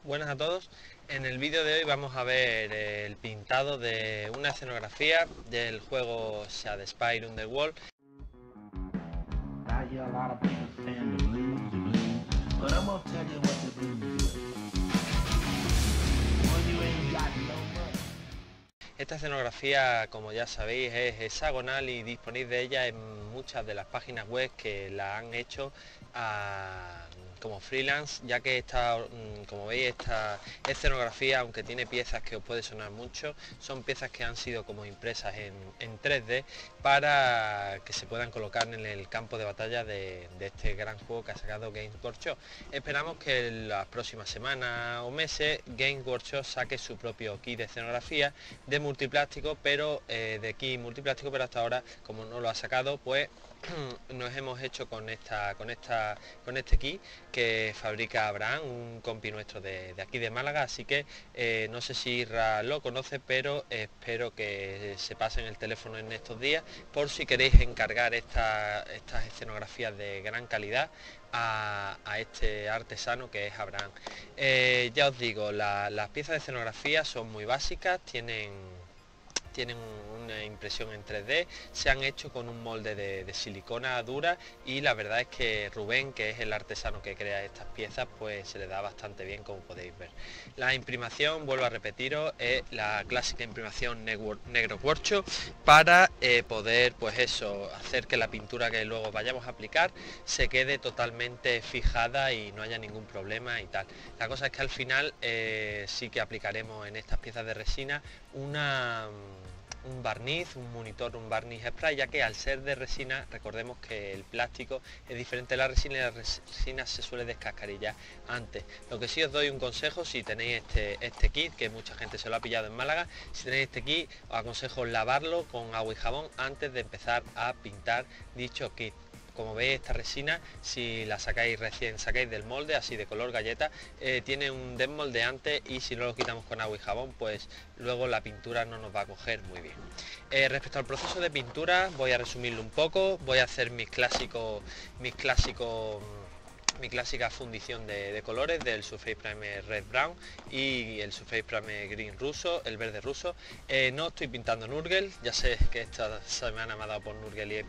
Buenas a todos. En el vídeo de hoy vamos a ver el pintado de una escenografía del juego Shad Spire Underworld. I hear a lot of people saying the blues, but I'm gonna tell you what the blues is. When you ain't got no money. Esta escenografía, como ya sabéis, es hexagonal y disponéis de ella en muchas de las páginas web que la han hecho como freelance, ya que como veis, esta escenografía, aunque tiene piezas que os puede sonar mucho, son piezas que han sido como impresas en 3D para que se puedan colocar en el campo de batalla de este gran juego que ha sacado Games Workshop. Esperamos que en las próximas semanas o meses Games Workshop saque su propio kit de escenografía de multiplástico, pero de kit multiplástico, pero hasta ahora, como no lo ha sacado, pues nos hemos hecho con este kit que fabrica Abraham, un compi nuestro de aquí de Málaga, así que no sé si Isra lo conoce, pero espero que se pasen el teléfono en estos días por si queréis encargar estas escenografías de gran calidad a este artesano que es Abraham. Ya os digo, las piezas de escenografía son muy básicas, tienen una impresión en 3D, se han hecho con un molde de silicona dura y la verdad es que Rubén, que es el artesano que crea estas piezas, pues se le da bastante bien, como podéis ver. La imprimación, vuelvo a repetiros, es la clásica imprimación negro corcho para poder, pues eso, hacer que la pintura que luego vayamos a aplicar se quede totalmente fijada y no haya ningún problema y tal. La cosa es que al final sí que aplicaremos en estas piezas de resina un barniz, un barniz spray, ya que al ser de resina, recordemos que el plástico es diferente de la resina y la resina se suele descascarillar antes. Lo que sí os doy un consejo, si tenéis este kit, que mucha gente se lo ha pillado en Málaga, si tenéis este kit os aconsejo lavarlo con agua y jabón antes de empezar a pintar dicho kit. Como veis, esta resina, si la sacáis recién sacáis del molde, así de color galleta, tiene un desmoldeante y si no lo quitamos con agua y jabón, pues luego la pintura no nos va a coger muy bien. Respecto al proceso de pintura, voy a resumirlo un poco, voy a hacer mi clásica fundición de colores del Surface Primer Red Brown y el Surface Primer Green ruso, el verde ruso. No estoy pintando Nurgle, ya sé que esta semana me ha dado por Nurgle y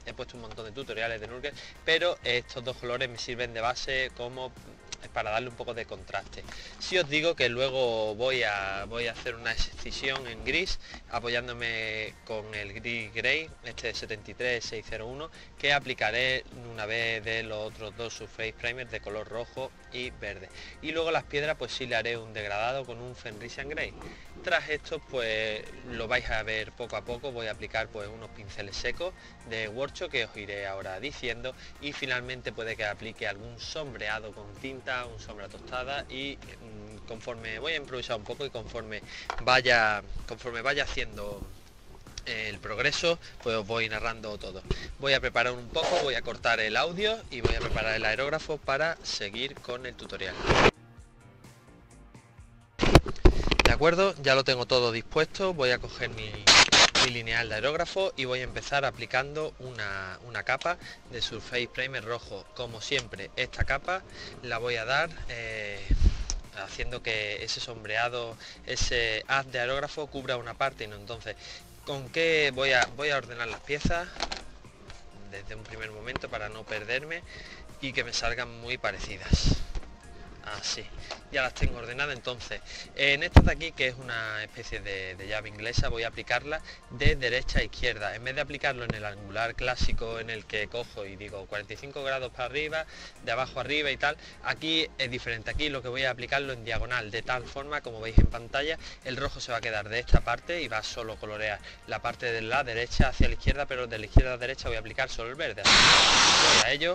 he puesto un montón de tutoriales de Nurgle, pero estos dos colores me sirven de base como para darle un poco de contraste. Si os digo que luego voy a hacer una excisión en gris apoyándome con el gris grey, este de 73601, que aplicaré una vez de los otros dos Surface Primer de color rojo y verde. Y luego las piedras pues sí le haré un degradado con un Fenrisian Grey. Tras esto pues lo vais a ver poco a poco, voy a aplicar pues unos pinceles secos de Workshop que os iré ahora diciendo y finalmente puede que aplique algún sombreado con tinta, un sombra tostada y conforme voy a improvisar un poco y conforme vaya haciendo el progreso, pues os voy narrando todo. Voy a preparar un poco, voy a cortar el audio y voy a preparar el aerógrafo para seguir con el tutorial. De acuerdo, ya lo tengo todo dispuesto, voy a coger mi lineal de aerógrafo y voy a empezar aplicando una capa de Surface Primer rojo. Como siempre, esta capa la voy a dar haciendo que ese sombreado, ese haz de aerógrafo cubra una parte y no. Entonces, ¿con qué voy a ordenar las piezas desde un primer momento para no perderme y que me salgan muy parecidas? Así, ya las tengo ordenadas. Entonces, en esta de aquí, que es una especie de llave inglesa, voy a aplicarla de derecha a izquierda. En vez de aplicarlo en el angular clásico en el que cojo y digo 45 grados para arriba, de abajo arriba y tal, aquí es diferente. Aquí lo que voy a aplicarlo en diagonal, de tal forma, como veis en pantalla, el rojo se va a quedar de esta parte y va a solo colorear la parte de la derecha hacia la izquierda, pero de la izquierda a la derecha voy a aplicar solo el verde. Así que voy a ello.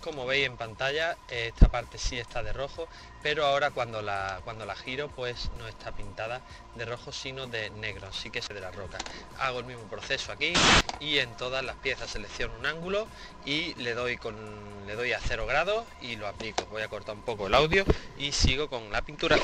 Como veis en pantalla, esta parte sí está de rojo, pero ahora cuando la giro pues no está pintada de rojo sino de negro, así que es de la roca. Hago el mismo proceso aquí y en todas las piezas selecciono un ángulo y le doy a 0 grados y lo aplico. Voy a cortar un poco el audio y sigo con la pintura.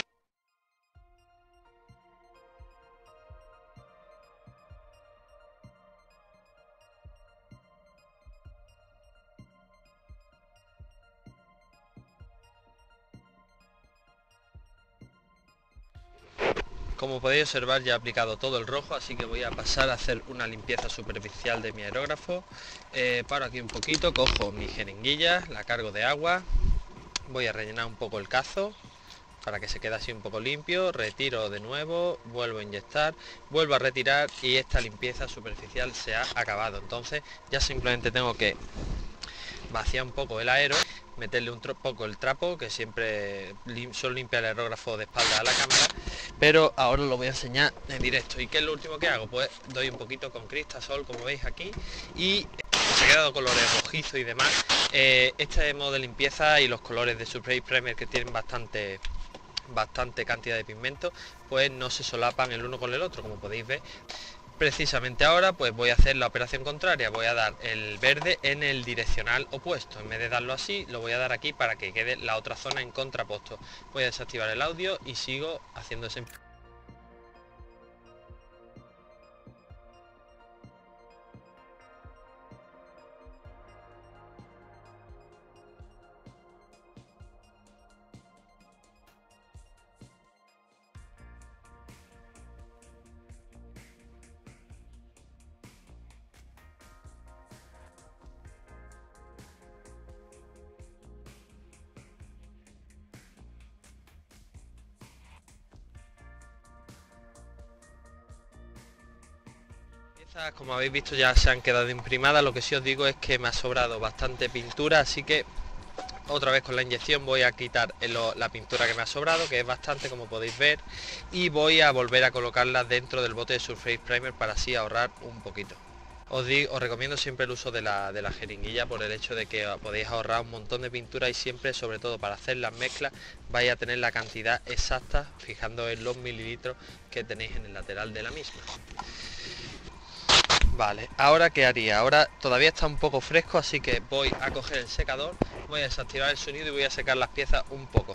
Como podéis observar, ya he aplicado todo el rojo, así que voy a pasar a hacer una limpieza superficial de mi aerógrafo. Paro aquí un poquito, cojo mi jeringuilla, la cargo de agua, voy a rellenar un poco el cazo para que se quede así un poco limpio, retiro de nuevo, vuelvo a inyectar, vuelvo a retirar y esta limpieza superficial se ha acabado. Entonces ya simplemente tengo que vaciar un poco el aero, meterle un poco el trapo, que siempre suelo limpiar el aerógrafo de espalda a la cámara, pero ahora lo voy a enseñar en directo. ¿Y qué es lo último que hago? Pues doy un poquito con Cristasol, como veis aquí, y se ha quedado colores rojizos y demás. Este modo de limpieza y los colores de Surface Primer, que tienen bastante cantidad de pigmento, pues no se solapan el uno con el otro, como podéis ver. Precisamente ahora pues voy a hacer la operación contraria, voy a dar el verde en el direccional opuesto. En vez de darlo así, lo voy a dar aquí para que quede la otra zona en contraposto. Voy a desactivar el audio y sigo haciendo ese... Como habéis visto, ya se han quedado imprimadas. Lo que sí os digo es que me ha sobrado bastante pintura, así que otra vez con la inyección voy a quitar la pintura que me ha sobrado, que es bastante, como podéis ver, y voy a volver a colocarla dentro del bote de Surface Primer para así ahorrar un poquito. Os recomiendo siempre el uso de la jeringuilla, por el hecho de que podéis ahorrar un montón de pintura, y siempre, sobre todo para hacer las mezclas, vais a tener la cantidad exacta fijando en los mililitros que tenéis en el lateral de la misma. Vale, ahora ¿qué haría? Ahora todavía está un poco fresco, así que voy a coger el secador, voy a desactivar el sonido y voy a secar las piezas un poco.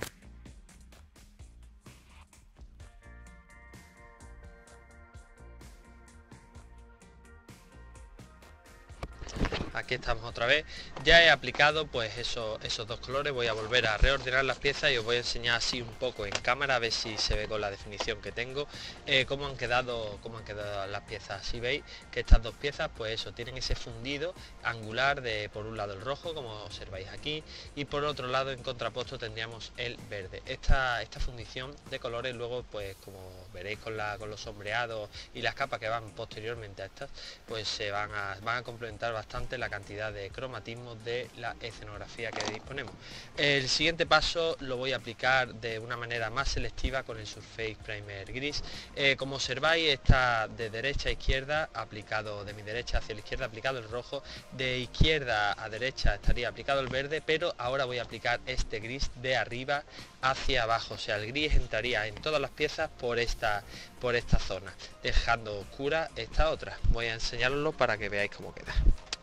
Aquí estamos otra vez. Ya he aplicado pues esos dos colores. Voy a volver a reordenar las piezas y os voy a enseñar así un poco en cámara, a ver si se ve con la definición que tengo, cómo han quedado las piezas. Si veis que estas dos piezas, pues eso, tienen ese fundido angular de, por un lado, el rojo, como observáis aquí, y por otro lado, en contrapuesto, tendríamos el verde. Esta fundición de colores luego, pues como veréis con los sombreados y las capas que van posteriormente a estas, pues se van a complementar bastante la cantidad de cromatismo de la escenografía que disponemos. El siguiente paso lo voy a aplicar de una manera más selectiva con el Surface Primer gris. Como observáis, está de derecha a izquierda aplicado, de mi derecha hacia la izquierda aplicado el rojo, de izquierda a derecha estaría aplicado el verde, pero ahora voy a aplicar este gris de arriba hacia abajo, o sea, el gris entraría en todas las piezas por esta zona, dejando oscura esta otra. Voy a enseñaroslo para que veáis cómo queda.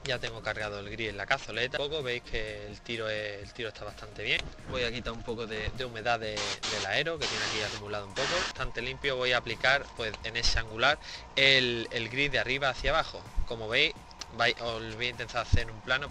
Ya tengo cargado el gris en la cazoleta. Un poco, veis que el tiro está bastante bien. Voy a quitar un poco de humedad del aero, que tiene aquí acumulado un poco. Bastante limpio. Voy a aplicar pues en ese angular el gris de arriba hacia abajo. Como veis, os voy a intentar hacer un plano.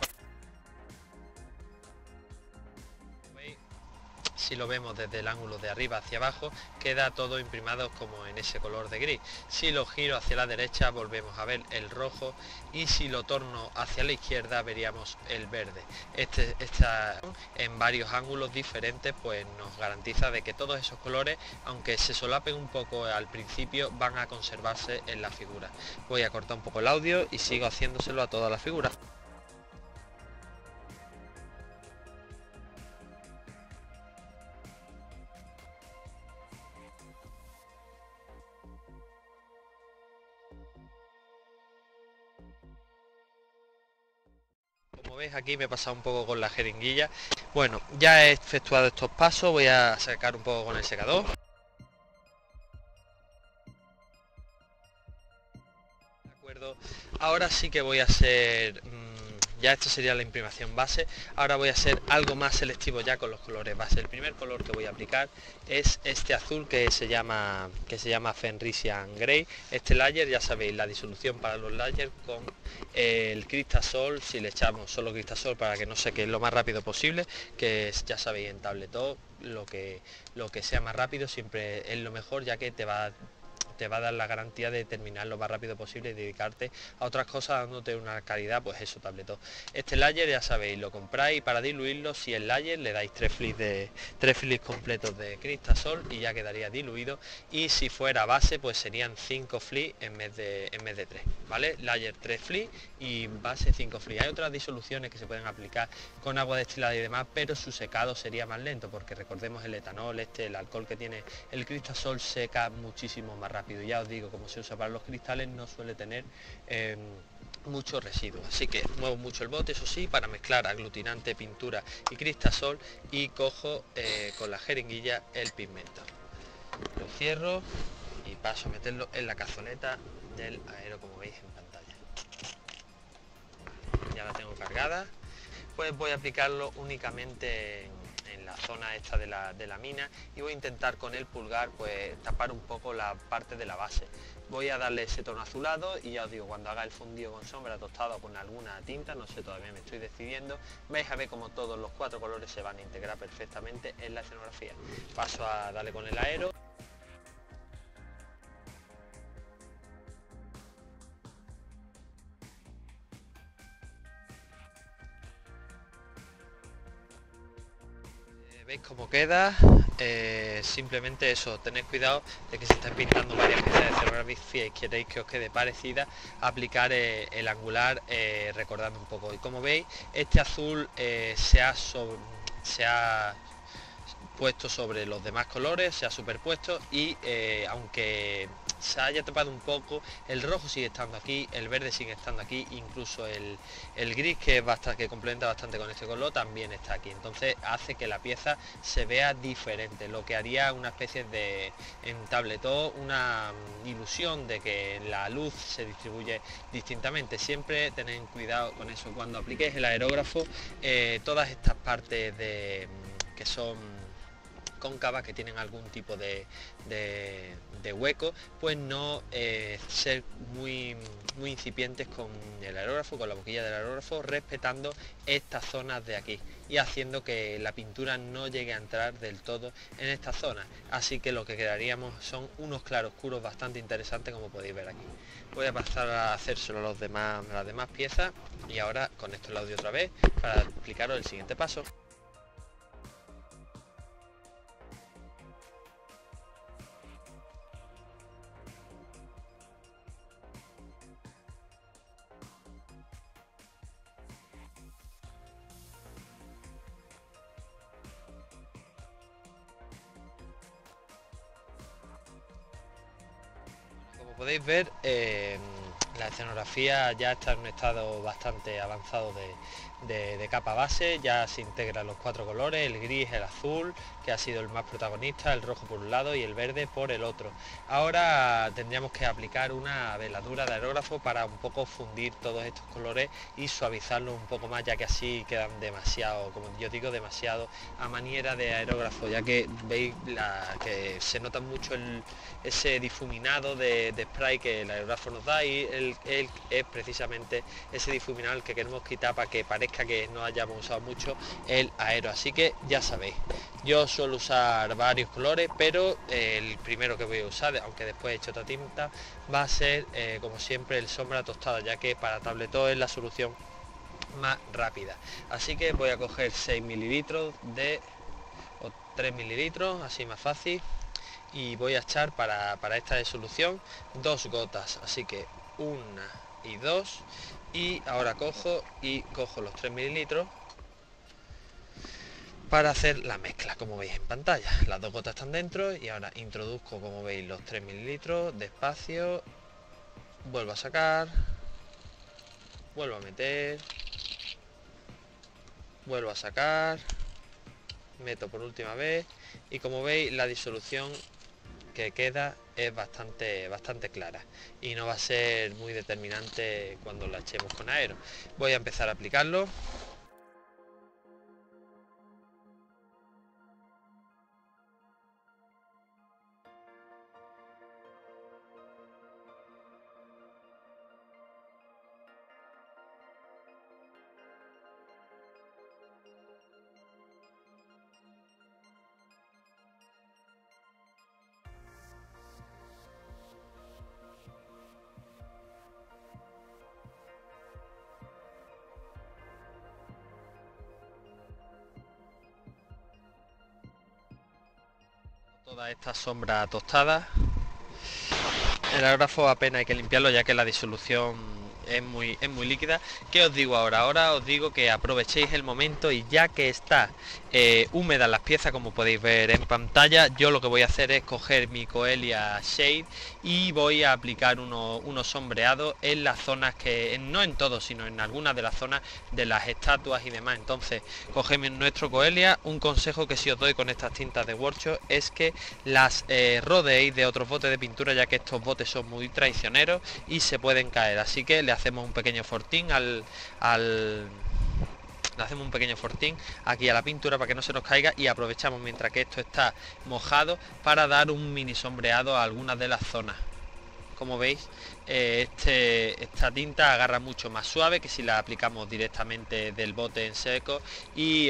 Si lo vemos desde el ángulo de arriba hacia abajo, queda todo imprimado como en ese color de gris. Si lo giro hacia la derecha, volvemos a ver el rojo, y si lo torno hacia la izquierda, veríamos el verde. Esta en varios ángulos diferentes, pues nos garantiza de que todos esos colores, aunque se solapen un poco al principio, van a conservarse en la figura. Voy a cortar un poco el audio y sigo haciéndoselo a toda la figura. Como veis, aquí me he pasado un poco con la jeringuilla. Bueno, ya he efectuado estos pasos, voy a sacar un poco con el secador. De acuerdo, ahora sí que voy a hacer... ya esto sería la imprimación base. Ahora voy a ser algo más selectivo ya con los colores base. El primer color que voy a aplicar es este azul que se llama Fenrisian Grey. Este layer, ya sabéis, la disolución para los layers con el Cristasol. Si le echamos solo Cristasol para que no seque lo más rápido posible, que es, ya sabéis, en tabletop lo que sea más rápido siempre es lo mejor, ya que te va te va a dar la garantía de terminar lo más rápido posible y dedicarte a otras cosas dándote una calidad, pues eso, Tabletop. Este layer ya sabéis, lo compráis para diluirlo, si el layer le dais 3 flips completos de Cristasol y ya quedaría diluido, y si fuera base pues serían 5 flips en vez de 3, ¿vale? Layer 3 flips y base 5 flips. Hay otras disoluciones que se pueden aplicar con agua destilada y demás, pero su secado sería más lento porque recordemos el etanol, el alcohol que tiene el Cristasol seca muchísimo más rápido. Ya os digo, como se usa para los cristales no suele tener mucho residuo, así que muevo mucho el bote, eso sí, para mezclar aglutinante, pintura y Cristasol, y cojo con la jeringuilla el pigmento, lo cierro y paso a meterlo en la cazoleta del aero, como veis en pantalla. Ya la tengo cargada, pues voy a aplicarlo únicamente en la zona esta de la mina, y voy a intentar con el pulgar pues tapar un poco la parte de la base. Voy a darle ese tono azulado y ya os digo, cuando haga el fundido con sombra tostado o con alguna tinta, no sé, todavía me estoy decidiendo, vais a ver como todos los 4 colores se van a integrar perfectamente en la escenografía. Paso a darle con el aero. ¿Veis cómo queda? Simplemente eso, tened cuidado de que si estáis pintando varias piezas de escenografía y queréis que os quede parecida, aplicar el angular recordando un poco. Y como veis, este azul se ha puesto sobre los demás colores, se ha superpuesto, y aunque se haya tapado un poco, el rojo sigue estando aquí, el verde sigue estando aquí, incluso el gris, que es que complementa bastante con este color, también está aquí. Entonces hace que la pieza se vea diferente, lo que haría una especie de, en Tabletop, una ilusión de que la luz se distribuye distintamente. Siempre tened cuidado con eso cuando apliquéis el aerógrafo. Todas estas partes que son cóncavas, que tienen algún tipo de hueco, pues no ser muy incipientes con el aerógrafo, con la boquilla del aerógrafo, respetando estas zonas de aquí y haciendo que la pintura no llegue a entrar del todo en esta zona. Así que lo que quedaríamos son unos claroscuros bastante interesantes, como podéis ver aquí. Voy a pasar a hacérselo a las demás piezas, y ahora conecto el audio otra vez para explicaros el siguiente paso. Como podéis ver, la escenografía ya está en un estado bastante avanzado de capa base. Ya se integran los 4 colores, el gris, el azul, que ha sido el más protagonista, el rojo por un lado y el verde por el otro. Ahora tendríamos que aplicar una veladura de aerógrafo para un poco fundir todos estos colores y suavizarlos un poco más, ya que así quedan demasiado, como yo digo, demasiado a manera de aerógrafo, ya que veis que se nota mucho ese difuminado de spray que el aerógrafo nos da, y es precisamente ese difuminado el que queremos quitar para que parezca que no hayamos usado mucho el aero. Así que ya sabéis, yo suelo usar varios colores, pero el primero que voy a usar, aunque después he hecho otra tinta, va a ser como siempre el sombra tostada, ya que para Tabletop es la solución más rápida. Así que voy a coger 6 mililitros o 3 mililitros, así más fácil, y voy a echar para esta solución 2 gotas, así que 1 y 2, y ahora cojo los 3 mililitros para hacer la mezcla, como veis en pantalla. Las 2 gotas están dentro, y ahora introduzco, como veis, los 3 mililitros despacio, vuelvo a sacar, vuelvo a meter, vuelvo a sacar, meto por última vez, y como veis la disolución que queda es bastante clara y no va a ser muy determinante cuando la echemos con aero. Voy a empezar a aplicarlo. Toda esta sombra tostada. El aerógrafo apenas hay que limpiarlo ya que la disolución es muy líquida. ¿Qué os digo ahora? Ahora os digo que aprovechéis el momento y ya que está húmedas las piezas, como podéis ver en pantalla, yo lo que voy a hacer es coger mi Coelia Shade y voy a aplicar unos sombreados en las zonas que, no en todo, sino en algunas de las zonas de las estatuas y demás. Entonces, cogemos nuestro Coelia. Un consejo que si os doy con estas tintas de workshop es que las rodeéis de otros botes de pintura, ya que estos botes son muy traicioneros y se pueden caer. Así que le hacemos un pequeño fortín le hacemos un pequeño fortín aquí a la pintura para que no se nos caiga, y aprovechamos mientras que esto está mojado para dar un mini sombreado a algunas de las zonas. Como veis, esta tinta agarra mucho más suave que si la aplicamos directamente del bote en seco y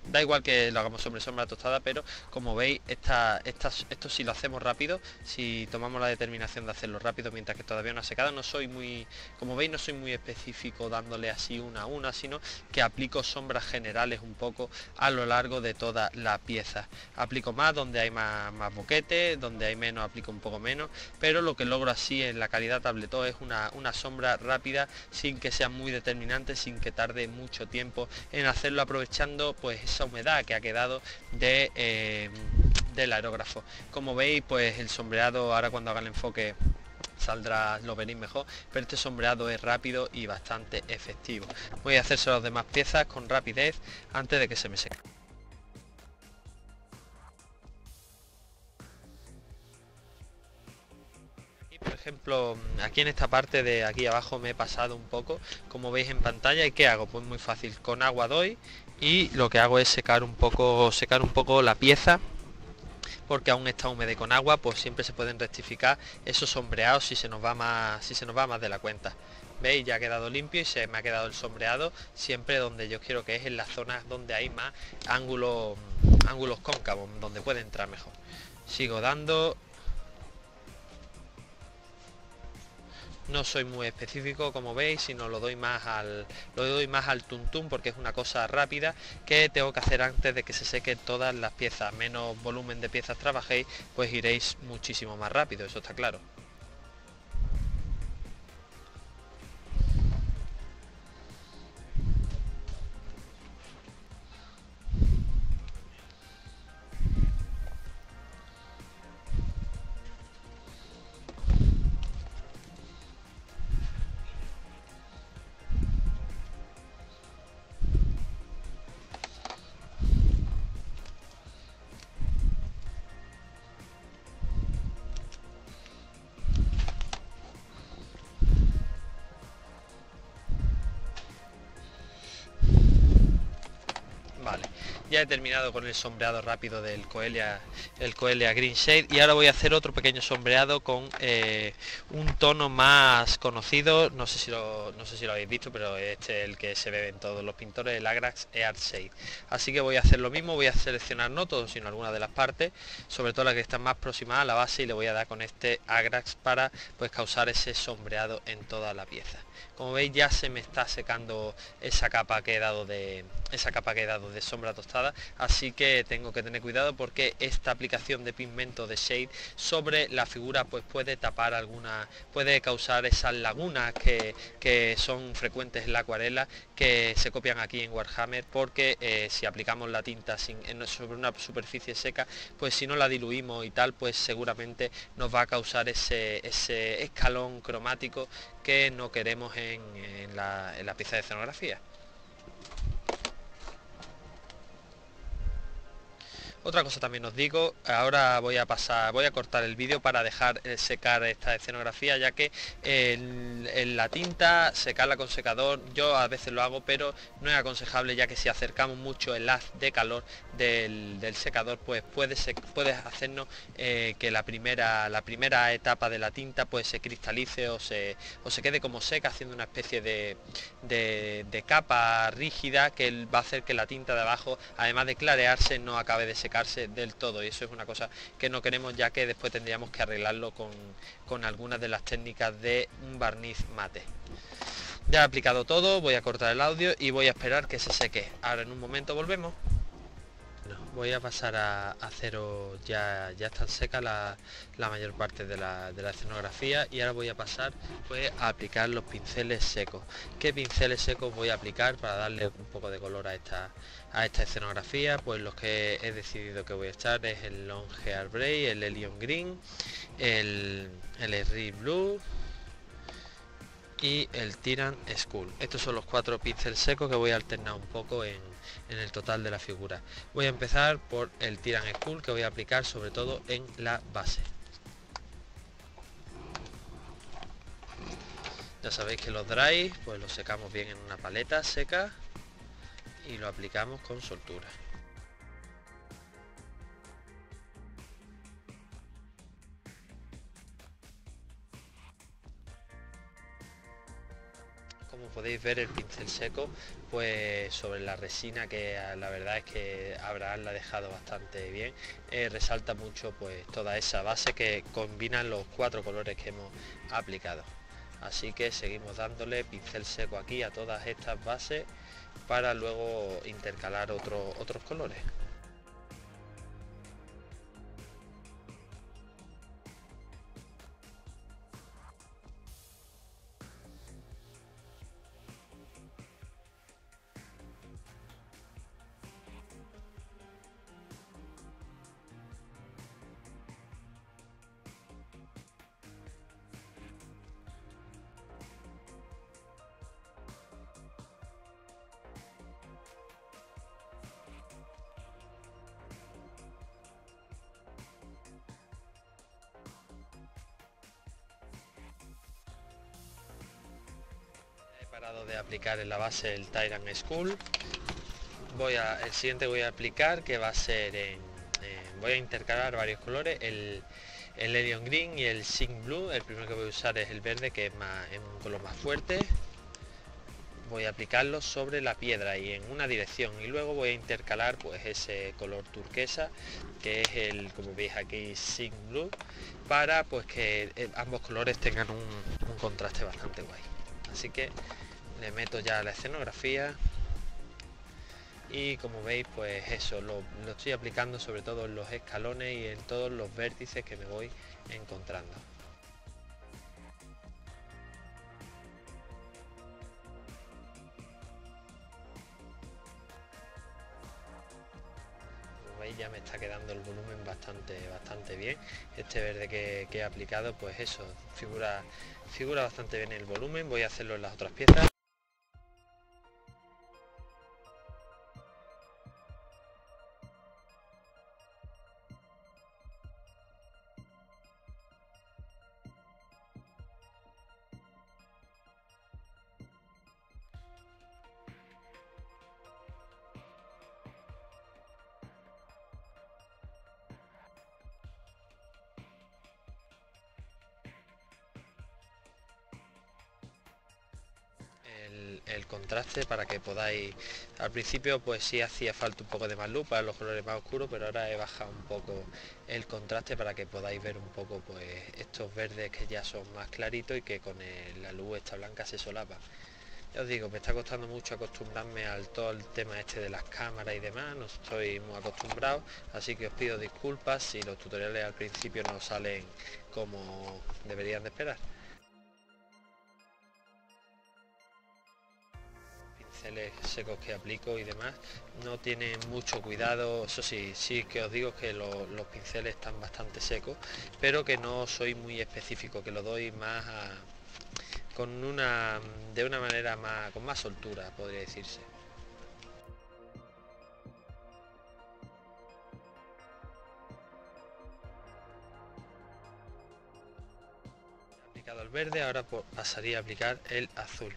da igual que lo hagamos sobre sombra tostada, pero como veis esto si lo hacemos rápido, si tomamos la determinación de hacerlo rápido mientras que todavía no ha secado, como veis no soy muy específico dándole así una a una, sino que aplico sombras generales un poco a lo largo de toda la pieza. Aplico más donde hay más boquete, donde hay menos aplico un poco menos, pero lo que logro así en la calidad tabletop es una sombra rápida sin que sea muy determinante, sin que tarde mucho tiempo en hacerlo, aprovechando pues esa humedad que ha quedado del aerógrafo. Como veis, pues el sombreado, ahora cuando haga el enfoque lo veréis mejor, pero este sombreado es rápido y bastante efectivo. Voy a hacerse las demás piezas con rapidez antes de que se me seque. Por ejemplo, aquí en esta parte de aquí abajo me he pasado un poco, como veis en pantalla. ¿Y qué hago? Pues muy fácil, con agua doy y lo que hago es secar un poco la pieza, porque aún está húmeda, y con agua pues siempre se pueden rectificar esos sombreados si se nos va más de la cuenta. ¿Veis? Ya ha quedado limpio y se me ha quedado el sombreado siempre donde yo quiero, que es en las zonas donde hay más ángulos cóncavos, donde puede entrar mejor. Sigo dando. No soy muy específico, como veis, sino lo doy más al tuntún, porque es una cosa rápida que tengo que hacer antes de que se sequen todas las piezas. Menos volumen de piezas trabajéis, pues iréis muchísimo más rápido, eso está claro. Vale, ya he terminado con el sombreado rápido del Coelia Green Shade, y ahora voy a hacer otro pequeño sombreado con un tono más conocido. No sé si lo habéis visto, pero este es el que se ve en todos los pintores, el Agrax Earth Shade. Así que voy a hacer lo mismo, voy a seleccionar no todo, sino algunas de las partes, sobre todo las que están más próximas a la base, y le voy a dar con este Agrax para pues causar ese sombreado en toda la pieza. Como veis, ya se me está secando esa capa que he dado de sombra tostada, así que tengo que tener cuidado, porque esta aplicación de pigmento de shade sobre la figura pues puede causar esas lagunas que son frecuentes en la acuarela, que se copian aquí en Warhammer, porque si aplicamos la tinta sobre una superficie seca, pues si no la diluimos y tal, pues seguramente nos va a causar ese escalón cromático que no queremos en la pieza de escenografía. Otra cosa también os digo, ahora voy a cortar el vídeo para dejar secar esta escenografía, ya que la tinta, secarla con secador, yo a veces lo hago, pero no es aconsejable, ya que si acercamos mucho el haz de calor del secador, pues puede hacernos que la primera etapa de la tinta pues se cristalice o se quede como seca, haciendo una especie de capa rígida que va a hacer que la tinta de abajo, además de clarearse, no acabe de secarse del todo, y eso es una cosa que no queremos, ya que después tendríamos que arreglarlo con algunas de las técnicas de un barniz mate. Ya he aplicado todo, voy a cortar el audio y voy a esperar que se seque. Ahora en un momento volvemos. Bueno, voy a pasar a haceros, ya están secas la mayor parte de la escenografía, y ahora voy a pasar pues a aplicar los pinceles secos. ¿Qué pinceles secos voy a aplicar para darle un poco de color a esta escenografía? Pues los que he decidido que voy a echar es el Long Hair Bray, el Helium Green, el Red Blue y el Tyrant Skull. Estos son los 4 pinceles secos que voy a alternar un poco en el total de la figura. Voy a empezar por el Tyrant Skull, que voy a aplicar sobre todo en la base. Ya sabéis que los dry pues los secamos bien en una paleta seca y lo aplicamos con soltura. Como podéis ver, el pincel seco pues sobre la resina, que la verdad es que Abraham la ha dejado bastante bien, resalta mucho pues toda esa base que combinan los 4 colores que hemos aplicado. Así que seguimos dándole pincel seco aquí a todas estas bases para luego intercalar otros colores. He parado de aplicar en la base el Tyrant Skull. El siguiente voy a aplicar, que va a ser voy a intercalar varios colores, el Helium Green y el Zinc Blue. El primero que voy a usar es el verde, que es un color más fuerte. Voy a aplicarlo sobre la piedra y en una dirección, y luego voy a intercalar pues ese color turquesa, que es como veis aquí, Zinc Blue, para pues que ambos colores tengan un contraste bastante guay. Así que le meto ya la escenografía. Y como veis pues eso, lo estoy aplicando sobre todo en los escalones y en todos los vértices que me voy encontrando. Como veis, ya me está quedando el volumen bastante bien. Este verde que he aplicado pues eso, figura bastante bien el volumen. Voy a hacerlo en las otras piezas. El contraste para que podáis, al principio pues sí hacía falta un poco de más luz para los colores más oscuros, pero ahora he bajado un poco el contraste para que podáis ver un poco pues estos verdes que ya son más claritos y que con la luz esta blanca se solapa. Ya os digo, me está costando mucho acostumbrarme al todo el tema este de las cámaras y demás, no estoy muy acostumbrado, así que os pido disculpas si los tutoriales al principio no salen como deberían de esperar. Secos que aplico y demás no tienen mucho cuidado. Eso sí que os digo que los pinceles están bastante secos, pero que no soy muy específico, que lo doy más de una manera con más soltura, podría decirse. He aplicado el verde, ahora pasaría a aplicar el azul.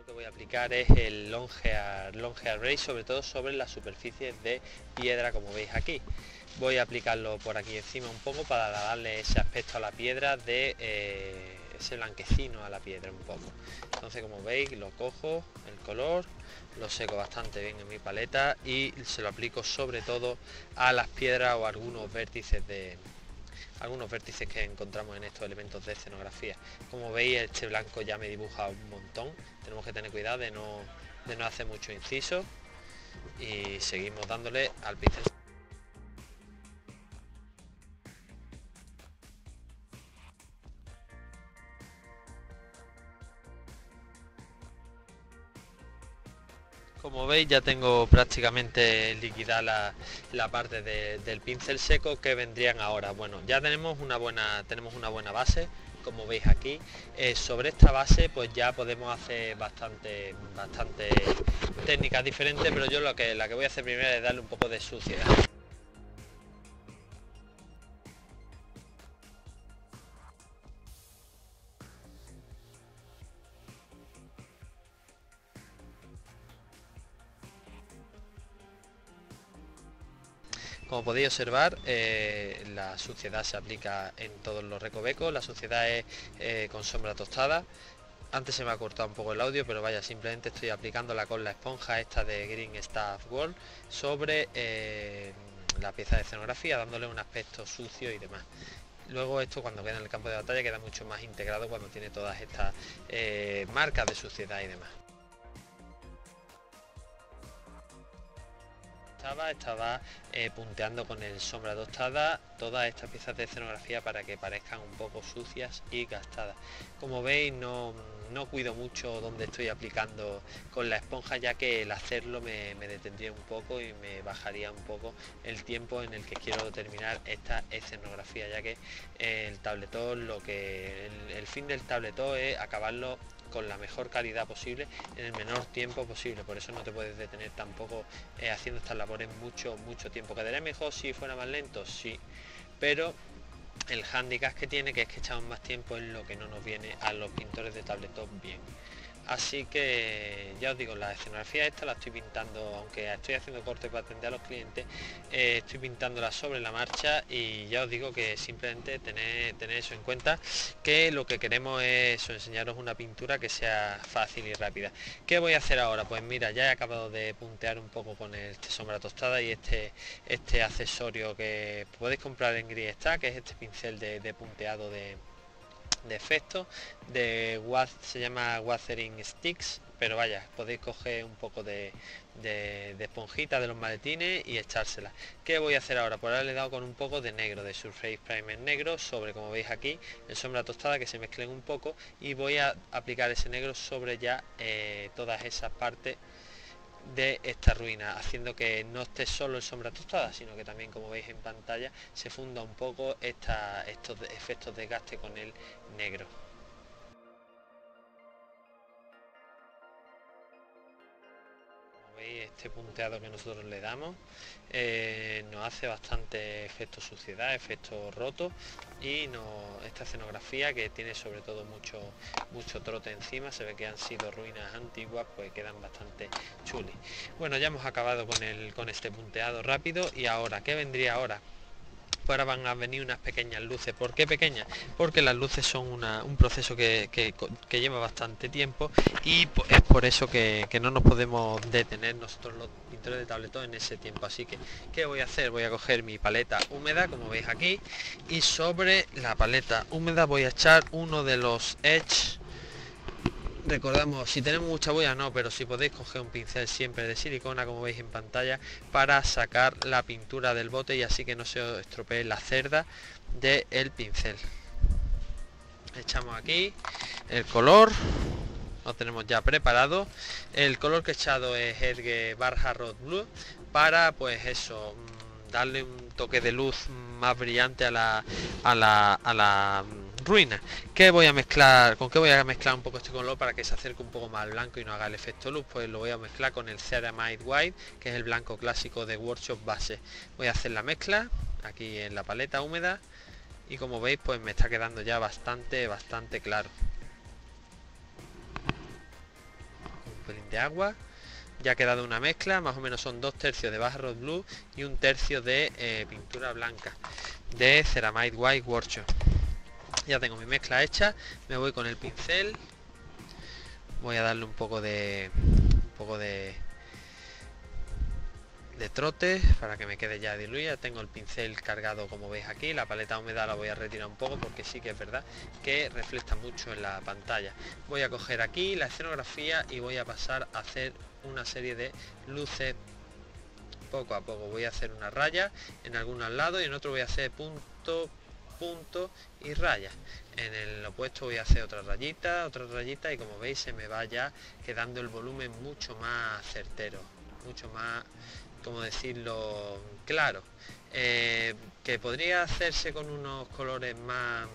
Que voy a aplicar es el Long Hair Bray, sobre todo sobre las superficies de piedra, como veis aquí. Voy a aplicarlo por aquí encima un poco para darle ese aspecto a la piedra de ese blanquecino a la piedra un poco. Entonces, como veis, lo cojo, el color, lo seco bastante bien en mi paleta y se lo aplico sobre todo a las piedras o algunos vértices que encontramos en estos elementos de escenografía. Como veis, este blanco ya me dibuja un montón. Tenemos que tener cuidado de no hacer mucho inciso y seguimos dándole al pincel. Como veis, ya tengo prácticamente liquidada la parte del pincel seco que vendrían ahora. Bueno, ya tenemos una buena base, como veis aquí. Sobre esta base pues ya podemos hacer bastante técnicas diferentes, pero yo la que voy a hacer primero es darle un poco de suciedad. Como podéis observar, la suciedad se aplica en todos los recovecos, la suciedad es con sombra tostada. Antes se me ha cortado un poco el audio, pero vaya, simplemente estoy aplicándola con la esponja esta de Green Stuff World sobre la pieza de escenografía, dándole un aspecto sucio y demás. Luego esto, cuando queda en el campo de batalla, queda mucho más integrado cuando tiene todas estas marcas de suciedad y demás. Estaba punteando con el sombra tostada todas estas piezas de escenografía para que parezcan un poco sucias y gastadas. Como veis, no cuido mucho donde estoy aplicando con la esponja, ya que el hacerlo me detendría un poco y me bajaría un poco el tiempo en el que quiero terminar esta escenografía, ya que el tabletón, el fin del tabletón es acabarlo con la mejor calidad posible en el menor tiempo posible. Por eso no te puedes detener tampoco haciendo estas labores mucho tiempo. ¿Quedaría mejor si fuera más lento? Sí, pero el hándicap que tiene, que es que echamos más tiempo, es lo que no nos viene a los pintores de tabletop bien. Así que ya os digo, la escenografía esta la estoy pintando, aunque estoy haciendo cortes para atender a los clientes, estoy pintándola sobre la marcha, y ya os digo que simplemente tener eso en cuenta, que lo que queremos es eso, enseñaros una pintura que sea fácil y rápida. ¿Qué voy a hacer ahora? Pues mira, ya he acabado de puntear un poco con este sombra tostada y este accesorio que podéis comprar en Griesta, que es este pincel de punteado de efectos se llama Weathering Sticks, pero vaya, podéis coger un poco de esponjita de los maletines y echársela. ¿Qué voy a hacer ahora? Pues ahora le he dado con un poco de negro, de Surface Primer negro, sobre, como veis aquí, en sombra tostada, que se mezclen un poco, y voy a aplicar ese negro sobre ya todas esas partes de esta ruina, haciendo que no esté solo en sombra tostada, sino que también, como veis en pantalla, se funda un poco estos efectos de desgaste con el negro. Como veis, este punteado que nosotros le damos nos hace bastante efecto suciedad, efecto roto, y esta escenografía, que tiene sobre todo mucho trote encima, se ve que han sido ruinas antiguas, pues quedan bastante chulis. Bueno, ya hemos acabado con este punteado rápido, y ahora, ¿qué vendría ahora? Pues ahora van a venir unas pequeñas luces. ¿Por qué pequeñas? Porque las luces son un proceso que lleva bastante tiempo, y es por eso que no nos podemos detener nosotros los pintores de tabletón en ese tiempo. Así que, ¿qué voy a hacer? Voy a coger mi paleta húmeda, como veis aquí, y sobre la paleta húmeda voy a echar uno de los Edge. Recordamos, si tenemos mucha huella no, pero si podéis coger un pincel siempre de silicona, como veis en pantalla, para sacar la pintura del bote y así que no se os estropee la cerda del pincel. Echamos aquí el color, lo tenemos ya preparado. El color que he echado es Edge Barja Road Blue, para pues eso, darle un toque de luz más brillante a la ruina. ¿Qué voy a mezclar? ¿Con qué voy a mezclar un poco este color para que se acerque un poco más al blanco y no haga el efecto luz? Pues lo voy a mezclar con el Ceramide White, que es el blanco clásico de Workshop base. Voy a hacer la mezcla aquí en la paleta húmeda, y como veis, pues me está quedando ya bastante claro. Un pelín de agua. Ya ha quedado una mezcla, más o menos son 2/3 de Barra Road Blue y 1/3 de pintura blanca de Ceramide White Workshop. Ya tengo mi mezcla hecha, me voy con el pincel, voy a darle un poco de trote para que me quede ya diluida. Tengo el pincel cargado como veis aquí, la paleta húmeda la voy a retirar un poco porque sí que es verdad que refleja mucho en la pantalla. Voy a coger aquí la escenografía y voy a pasar a hacer una serie de luces poco a poco. Voy a hacer una raya en algunos lados y en otro voy a hacer punto, punto y raya. En el opuesto voy a hacer otra rayita y como veis se me va ya quedando el volumen mucho más certero, mucho más, como decirlo, claro. Que podría hacerse con unos colores más,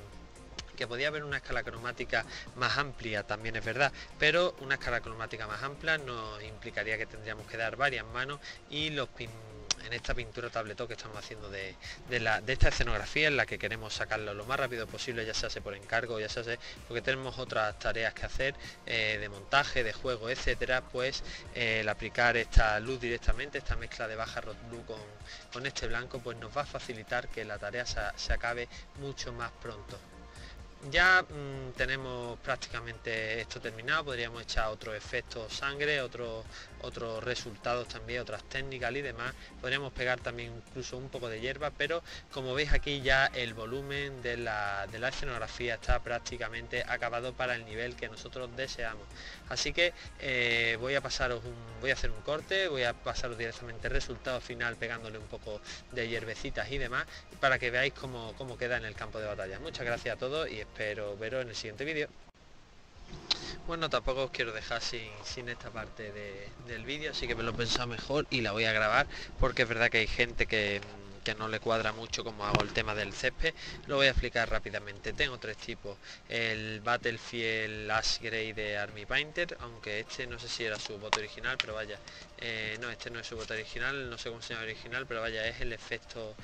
que podía haber una escala cromática más amplia, también es verdad, pero una escala cromática más amplia nos implicaría que tendríamos que dar varias manos y en esta pintura tabletop que estamos haciendo de esta escenografía, en la que queremos sacarlo lo más rápido posible, ya se hace por encargo, ya se hace porque tenemos otras tareas que hacer, de montaje, de juego, etcétera, pues el aplicar esta luz directamente, esta mezcla de baja rot blue con este blanco, pues nos va a facilitar que la tarea se acabe mucho más pronto. Ya tenemos prácticamente esto terminado, podríamos echar otros efectos sangre, otros resultados también, otras técnicas y demás. Podríamos pegar también incluso un poco de hierba, pero como veis aquí ya el volumen de la escenografía está prácticamente acabado para el nivel que nosotros deseamos. Así que voy a hacer un corte, voy a pasaros directamente el resultado final pegándole un poco de hierbecitas y demás, para que veáis cómo queda en el campo de batalla. Muchas gracias a todos y espero veros en el siguiente vídeo. Bueno, tampoco os quiero dejar sin esta parte del vídeo, así que me lo he pensado mejor y la voy a grabar, porque es verdad que hay gente que no le cuadra mucho cómo hago el tema del césped. Lo voy a explicar rápidamente. Tengo tres tipos: el Battlefield Ash Grey de Army Painter, aunque este no sé si era su bote original, pero vaya, no, este no es su bote original, no sé cómo se llama original, pero vaya, es el efecto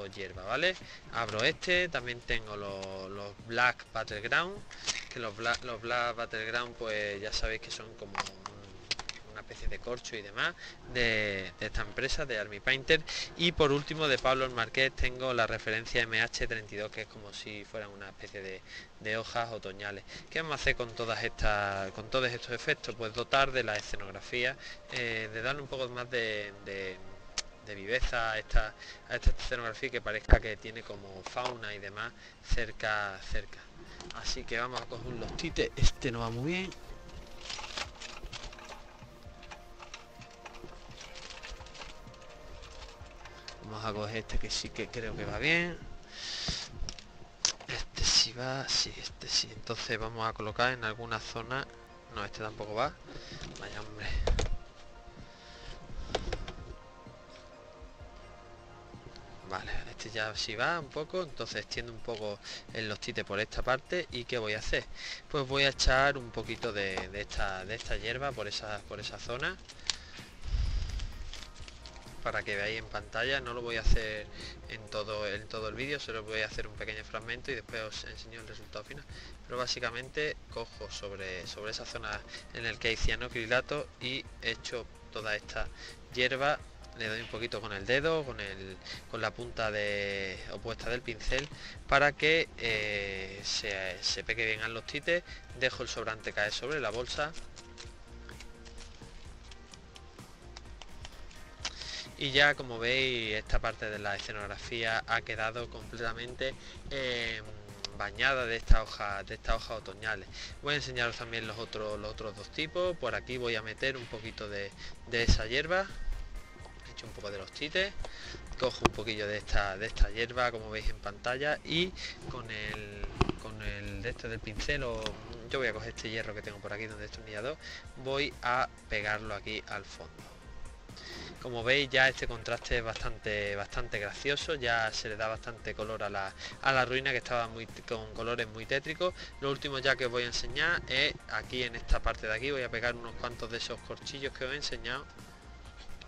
hierba, ¿vale? Abro este, también tengo los Black Battleground, que los Black Battleground pues ya sabéis que son como una especie de corcho y demás de esta empresa de Army Painter. Y por último, de Pablo Marqués, tengo la referencia MH32, que es como si fueran una especie de hojas otoñales. ¿Qué vamos a hacer con todos estos efectos? Pues dotar de la escenografía, de darle un poco más de viveza a esta escenografía, que parezca que tiene como fauna y demás cerca. Así que vamos a coger los tites. Este no va muy bien. Vamos a coger este, que sí que creo que va bien. Este sí va, sí, este sí. Entonces vamos a colocar en alguna zona. No, este tampoco va. Vaya hombre. Vale, este ya sí va un poco, entonces extiendo un poco en los tites por esta parte. ¿Y qué voy a hacer? Pues voy a echar un poquito de esta hierba por esa zona, para que veáis en pantalla. No lo voy a hacer en todo el vídeo, solo voy a hacer un pequeño fragmento y después os enseño el resultado final. Pero básicamente cojo sobre esa zona en el que hay cianocrilato y echo toda esta hierba. Le doy un poquito con el dedo, con la punta opuesta del pincel, para que se pegue bien a los tites. Dejo el sobrante caer sobre la bolsa. Y ya, como veis, esta parte de la escenografía ha quedado completamente bañada de estas hojas otoñales. Voy a enseñaros también los otros dos tipos. Por aquí voy a meter un poquito de esa hierba. He hecho un poco de los tites. Cojo un poquillo de esta hierba, como veis en pantalla, y con el de este del pincel, yo voy a coger este hierro que tengo por aquí donde destornillador, voy a pegarlo aquí al fondo. Como veis, ya este contraste es bastante gracioso, ya se le da bastante color a la ruina, que estaba con colores muy tétricos. Lo último ya que os voy a enseñar es aquí, en esta parte de aquí. Voy a pegar unos cuantos de esos corchillos que os he enseñado,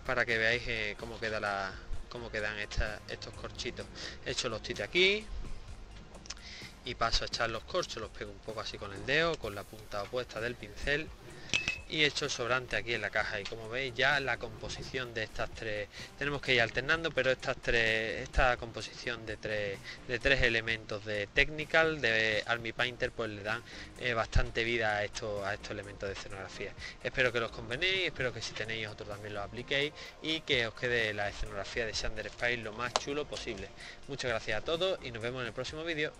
para que veáis cómo quedan estos corchitos. He hecho los tites aquí y paso a echar los corchos, los pego un poco así con el dedo, con la punta opuesta del pincel, y echo el sobrante aquí en la caja, y como veis ya la composición de estas tres, tenemos que ir alternando, pero esta composición de tres elementos de Technical, de Army Painter, pues le dan bastante vida a estos elementos de escenografía. Espero que los convenéis, espero que si tenéis otro también los apliquéis y que os quede la escenografía de Xander Space lo más chulo posible. Muchas gracias a todos y nos vemos en el próximo vídeo.